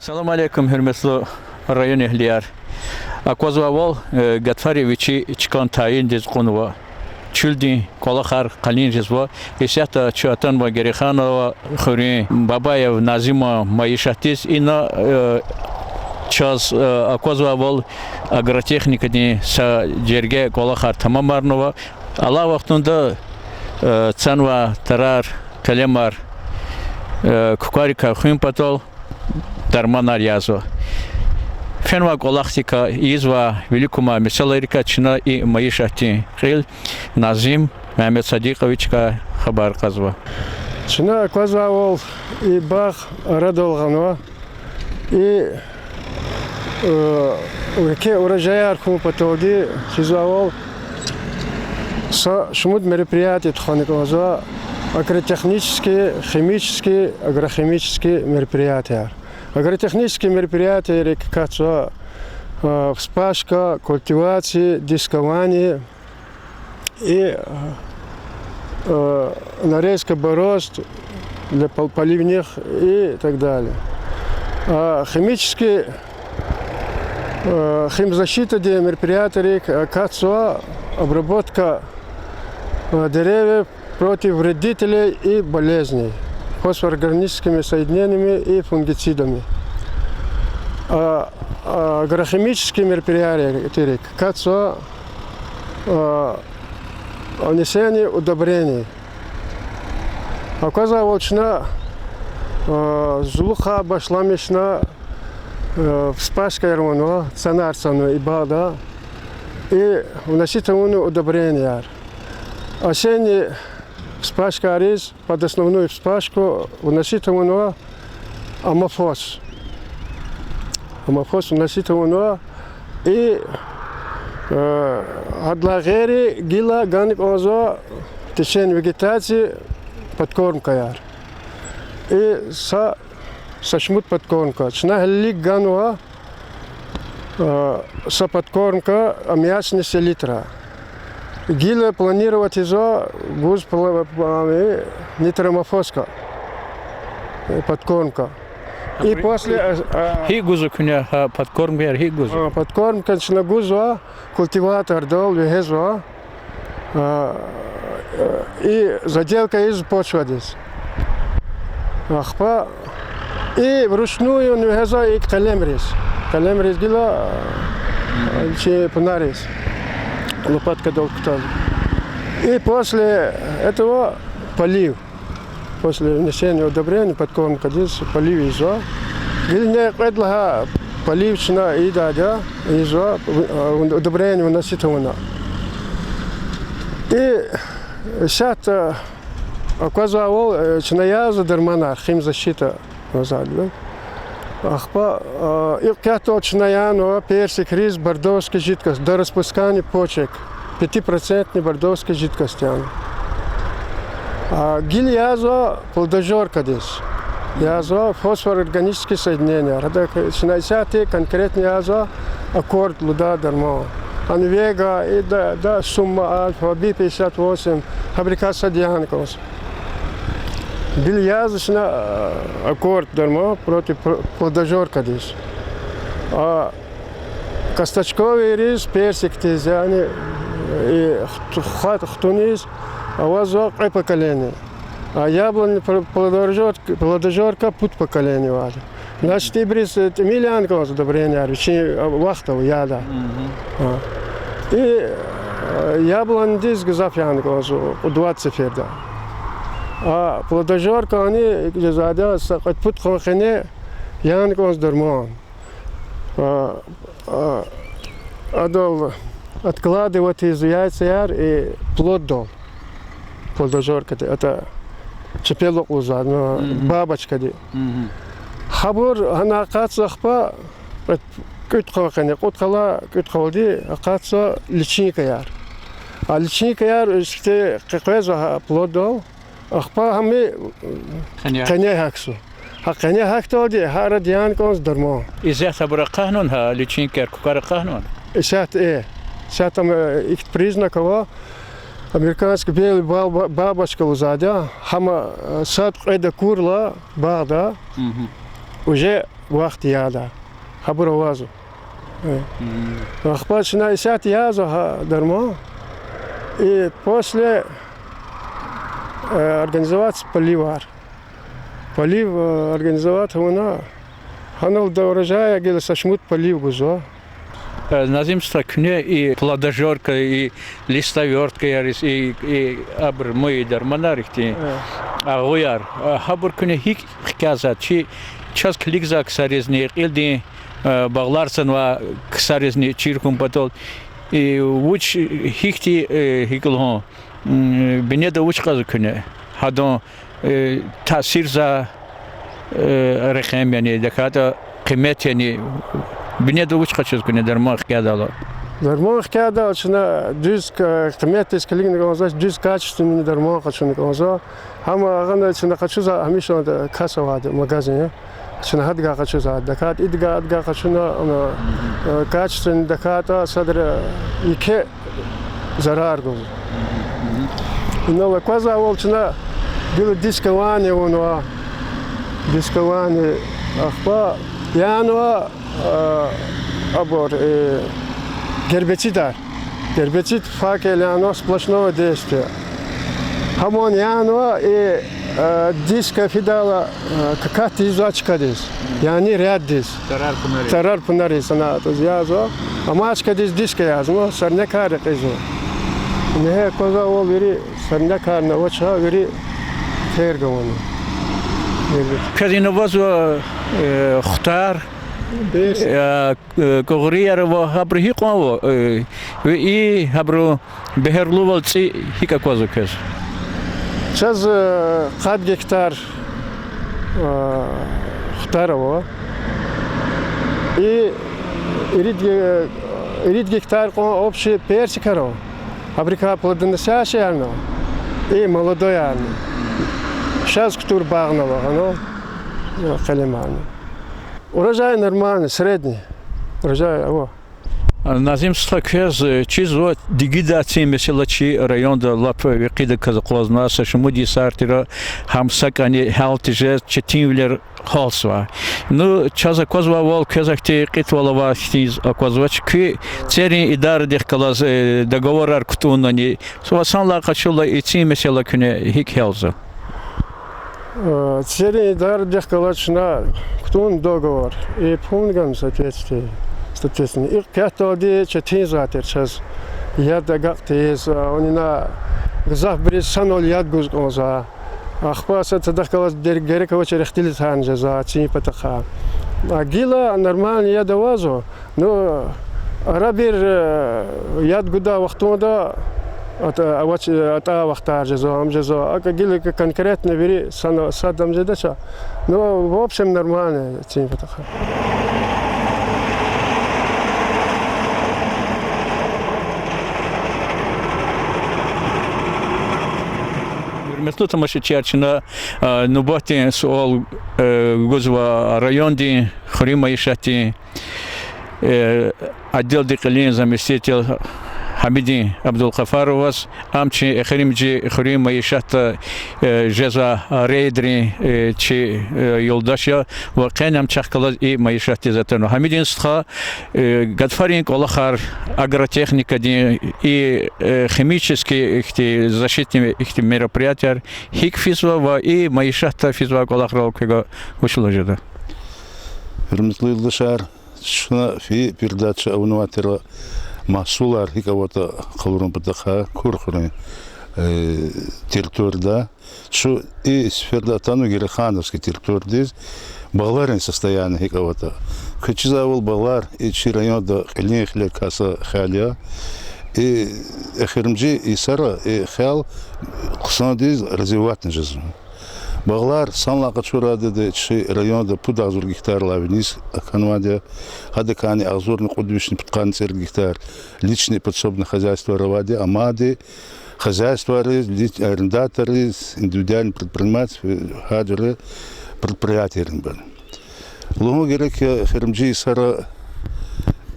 Салам алейкум, hürmetli rayon ehliyar. Akozvavol Gatfarevичи Чкантаин Дезкунова. Чулдин Колахар Калин Резва. Исята Чуатанова Гериханова Хурин Бабаев Назима Маишатис ина час Аkozvavol агротехника ни са жерге Колахар Тамамарнова. Ала вақтында Цанва Тарар Калемар Кукарика Хуимпатол Дарманар язва. Фенва галактика изва великума мисаларика чина и маишати хил Назим Мехмед Садиковичка хабар казва. Чина казвал и бах радолганова и уке урожая хумпатоги хизвал шмуд мероприятий тханикоза агротехнические, химические, агрохимические мероприятия. Агротехнические мероприятия, как вспашка, культивация, дискование и нарезка борозд для поливних и так далее. А химические химзащита мероприятия, как обработка деревьев против вредителей и болезней фосфорорганическими соединениями и фунгицидами. Агрохимические мероприятия, как внесение удобрений. Оказалось, злуха башламишна вспашка ярмоно, цанарцану и бада, и вносительное удобрение. Осенний вспашка ариз под основную вспашку вносительного амофос. Амофос вносительного и адлагери гила ганик озо в течение вегетации подкормка яр. И сошмут подкормка. Чна лик гануа со подкормка аммиачный селитра. Гила планировать изо гуз нитромофоска подкормка. И после Хигузу куня подкормка хигузу. Подкормка на гузва культиватор дол вегезва и заделка из почвы здесь. Ахпа и вручную вегеза и калемрис. Калемрис гила че панарис. Лопатка долгтал. И после этого полив. После внесения удобрений подкормка здесь полив изо. Гильне предлага поливчина и дадя изо удобрение вносительно. И сейчас оказывал чинаяза дарманар химзащита назад. Ахпа и как-то чинаяно персик, рис, бордовский жидкость до распускания почек 5% бордовской жидкости. Гиль язва плодожорка здесь. Язва фосфорорганические соединения. Начинайте конкретно язва аккорд луда дармо. Анвега и да сумма альфа B58 фабрикация дианкос. Бильязочно аккорд дармо против плодожорка здесь. А косточковый рис, персик, тезяне и хтунис, а у вас поколение. А яблони плодожорка путь поколения важно. Значит, и брис миллианка удобрения, вахтов яда. И яблони здесь газафьянка у 20 ферда. А плодожорка они задят путь хохене янка дармон. Адол откладывать из яйца яр и плод дол. Плодожорка это чепелок узад, бабочка ди. Хабур она кацахпа кут хохене куткала кут холди каца личника яр. А личника яр что какой плод дол. Ахпа хами коня хаксу. Коня хактоди хара дианкос дармо. Изя сабра канун ха личинкер кукара канун. Сейчас сейчас там их признакова американский белый бабочка узадя, хама сад эда курла бада уже вахт яда. Хабура вазу. Ахпач на 10 язу дарма. И после организовать поливар. Полив организовать она. Ханул до урожая гель сашмут полив гузо. На зимство кне и плодожорка, и листовертка, и абр мой дарманарихти. А уяр. Хабур кне хик хказат. Чи час кликза ксарезни илди багларсан ва ксарезни чиркум батол. И уч хикти хиклхо. Бенеда уч казу кне. Хадон تأثیر ز رقم یعنی دکات قیمت یعنی بنیاد وش خشوش کنه در ماه کیادا در ماه کیادا چنا جز قیمت اسکلینگ نگازش جز کاتشتون در ماه خشون نگازا هم آگند چنا خشوش همیشه کاسه واد مغازین چنا هدگاه خشوش دکات ایدگاه خشونا کاتشتون دکاتا صدر یکی zarar گو اینو کوزا اول چنا Bilo diskovanje ono, diskovanje, pa jano abor Гербицид факел jano сплошного действия. Хамон jano и диска фидала какая-то изучка здесь. Yani ряд здесь. Тарар пунари sana то язо. А мачка здесь диска язо, сарне каре казо. Не коза ол вери сарне карна оча вери كذين وزوا اختار كغريار وهبره قوا وإي هبرو بهرلو والتي هيك كوزو كز. شاز قاد гектар اختاره и ирид гектар общий персикаро. Фабрика плодоносящая оно и молодое оно. Сейчас кто багнова, оно халимано. Урожай нормальный, средний. Урожай, аво. На зимство кез чизо дигидация меселачи районда лап викида казаклазна сашмуди сартира хамсак ани халтиже четинвлер холсва. Ну чаза козва вол кезахти китвалава стиз аквазвач ки церин идар дехкалаз договор арктунани. Свасанла качула ити месела күне хик хелза. Церин идар дехкалачна ктун договор и пунгам соответствие. Соответственно, их пятое четыре затер сейчас я догадываюсь, они на глазах брис санол яд гузгоза, ахпас это дохкалас дерекого черехтили ханжа за цини патаха. А гила нормально я довозу, но арабир яд гуда вахтода ата вахтар жезо жезо, а гила конкретно бери садам жедача, но в общем нормально цини патаха. Метлута маши чарчина нубати суал гузва районди хрима ишати отдел декалин заместитель Хамиди Абдул-Хафаровас амчи эхримджи хрима ишата жеза рейдри чи юлдаша вакенам чахкалаз и маишати затану Хамидин стха гадфарин колахар агротехника и химические ихти защитные ихти мероприятия хикфизва и маишата физва колахрал кего ушлажда Хурматлы Илдашар шуна фи передача унуатера Масулар и кого-то халурон патаха курхуры территория, что и сфера тану герхановской территории, баларен состояние и кого-то. Хочу завол балар и чирайон до хлеб каса халя и эхермджи и сара и хал кусандиз развивать на жизнь. Балар санла качурады да чи район да пуда азур гектар лавниз аканваде хадакани азурный кудвишный подкан цер гектар личное подсобное хозяйство раваде амаде хозяйство арендаторы индивидуальные предприниматели хаджеры предприятия рынбан. Лугу герек хермджи сара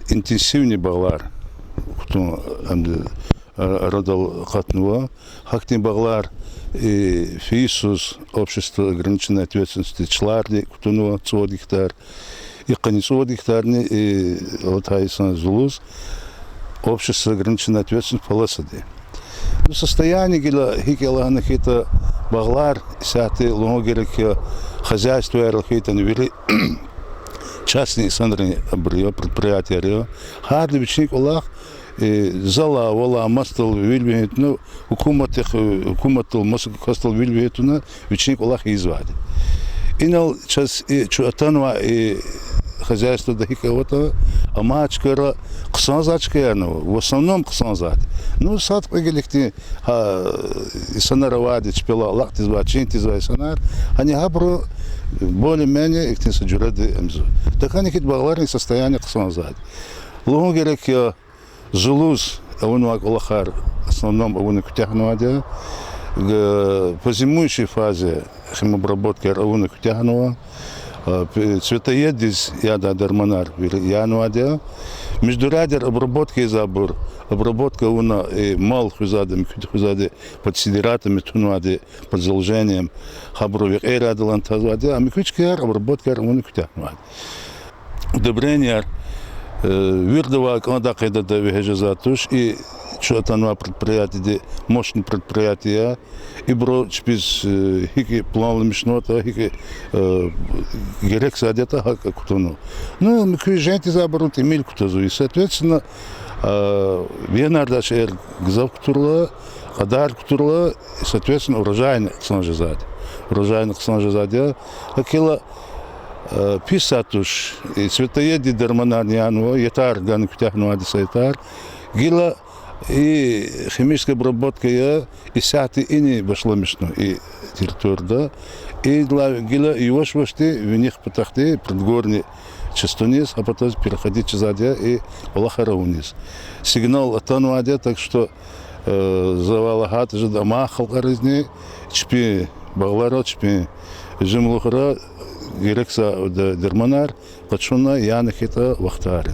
интенсивный балар кто родал хатнуа хакни балар и ФИСУС, общество ограниченной ответственности Чларди, Кутунова, 100 гектар, и Каницова гектарни, и Латайсан Зулус, общество ограниченной ответственности Паласади. Ну, состояние гила хикела нахита баглар сяты лонгерек хозяйство эрхита невели частные сандры абрио предприятия рио хард бичник улах зала вала мастал вильбит ну хукуматыл моск костал вильбитуна бичник улах извади инал час чуатанва и хозяйство да хикавата амачкара ксанзачкерно в основном ксанзат ну сад пегелихти санаравади чпела лактизва чинтизва санар они хабро более-менее их не саджурады эмзу так они хит багларни состояние ксанзат лонгерек зулус авунвак улахар в основном авуны кутяхнуадя по зимующей фазе химобработки авуны кутяхнуа цветоедис яда дарманар януадя междурядер обработки забор обработка уна мал хузады хузады под сидератами тунуади под заложением хабровик эрадалан тазвадя а микучкер обработка уна кутяхнуад удобрение вирдова когда кайда да вежазатуш и что-то предприятие мощное предприятие и бро чпиз хики план мишнота хики герек садета как кто ну мы gente заберут и миль кто и соответственно венарда шер гзавктурла хадар ктурла соответственно урожайных санжазад акела писатуш и цветоеди дарманарнианова етар ган ктяхнуади сайтар гила и химическая обработка и сяты и не пошло мешно и территория и для гила и вашвашти в них потахты предгорни частунис а потом переходить задя и лахараунис сигнал атануадя так что завалахат же дома халкарызни чпи багларот чпи жимлухара герекса дерманар пачуна янахита вахтари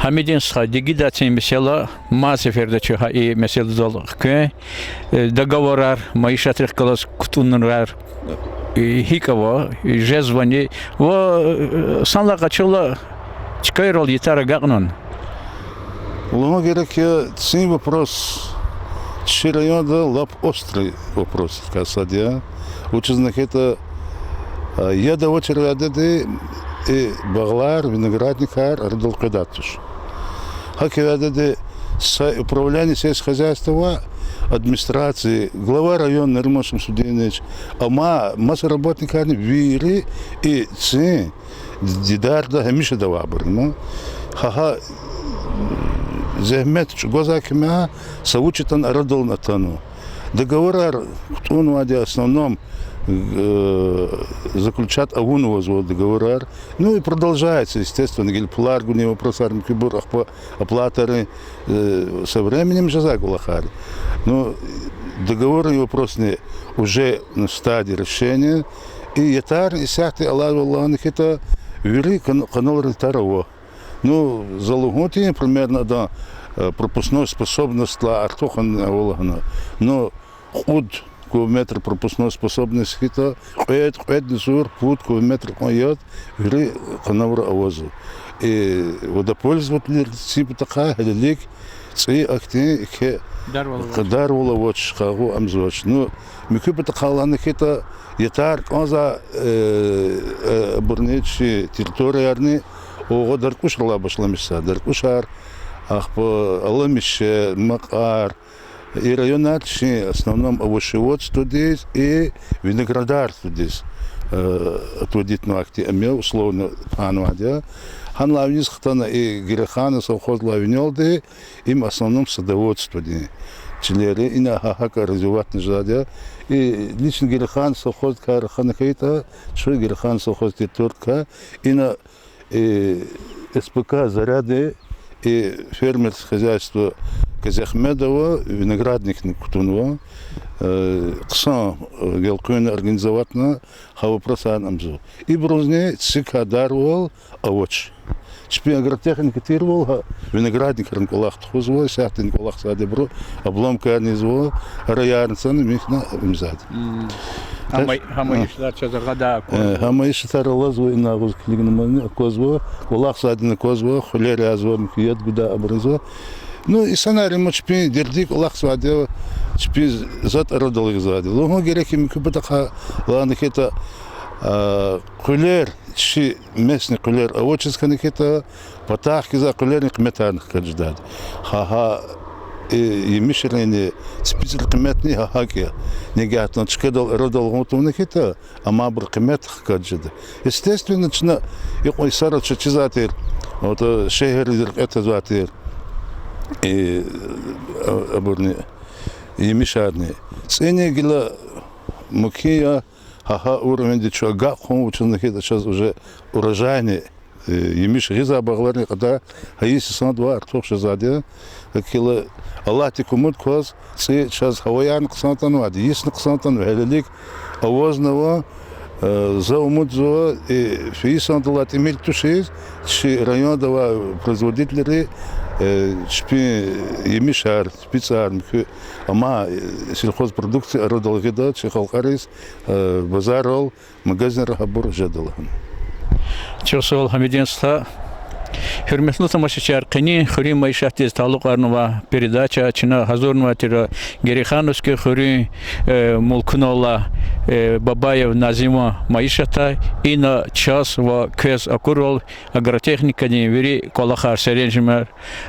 Hamidin схади датин mesela maalesef çöha i mesela zolkö договорар маишатрых колос кутуннар хикаво жезвани во санла качола чкайрол гитара гагнон лоно герек цин вопрос ширайода лап острый вопрос касадия учезнак это я до очереди и баглар виноградникар радол кадатуш хакеваде управление сельскохозяйства администрации глава района Римошем Судинович ама масса работников вири и ци дидарда хемиша давабр ну ха зехмет гозакима саучитан радол натану договор он в основном заключат авунова договор, ну и продолжается, естественно, гильпларгу не вопрос армикибур, оплаторы со временем жазагулахар. Но договор и вопрос не уже на стадии решения, и етар и сяхты Аллах это вери канал ретарово. Ну залуготи примерно да пропускной способность для артохан Аллахана, но худ километр пропускной способности это несур путь километр койот ври канавра авозу и водопользователь типа такая лик ци акти ke дарвала вот шагу амзоч ну микуба такаланы это етар каза бурнечи территориярны ого даркушла башламыша даркушар ахпо аламише макар и районат в основном овощеводство здесь и виноградарство здесь отводить на акте имел условно пануадя хан лавнис хтана и гирехана совхоз лавнелды им в основном садоводство здесь чилери и на хака развивать нажадя и лично гирехан совхоз кархана кейта что гирехан совхоз тетурка и на СПК заряды и фермерское хозяйство Казахмедова, виноградник Кутунова, ксан гелкойна организовать на хавопросан амзу. И брозне цикадарвал овощ. чпи агротехника тирвол, виноградник рынколах тхузво, сяхтин колах садебро, обломка низво, раярнцаны михна мзад. Хамай ишлар чазагада. Хамай иштар лазво ина гузклигнман козво, колах садина козво, хулер язво мхият гуда образо. Ну и сценарий мы чпи дердик колах садева, чпи зат родол их зади. Лого гереки микубатаха ланахета кулер, чи местный кулер, а вот сейчас это потахки за кулерных метанных каждый. Ха-ха, и мишеление специально кметный ха-хаки. Негатно чкедал родол гутумных это, а мабр кметх каждый. Естественно, начина и ой сарат чизатер, вот шехер это зватер и обурни и мишарни. Цене гила мукия. Ха-ха, уровень дичо гахом ученых это сейчас уже урожайный. Емиш гиза багларни когда хаиси сан-2 артох шазаде. Какила Аллахи кумут кваз сейчас хаваян ксантану ади есть ксантану хелелик авозного заумудзо и фисанталат имел тушиз чи район дава производители шпи емишар специально ама сельхозпродукция родолгида чехалкарис базарол магазин рахабур жадалхан. Чосол Хамидинста. Hürmetli tamaşaçılar, kini xuri maişatız taluqlarına передача çına hazırnıva tira Gerixanovski xuri mulkunola Бабаев Назима маишата и на час в кез акурол агротехникани вери колахар серенжмер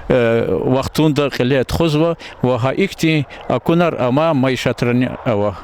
вақтунда қилет хузва ва хаикти акунар ама маишатрани ава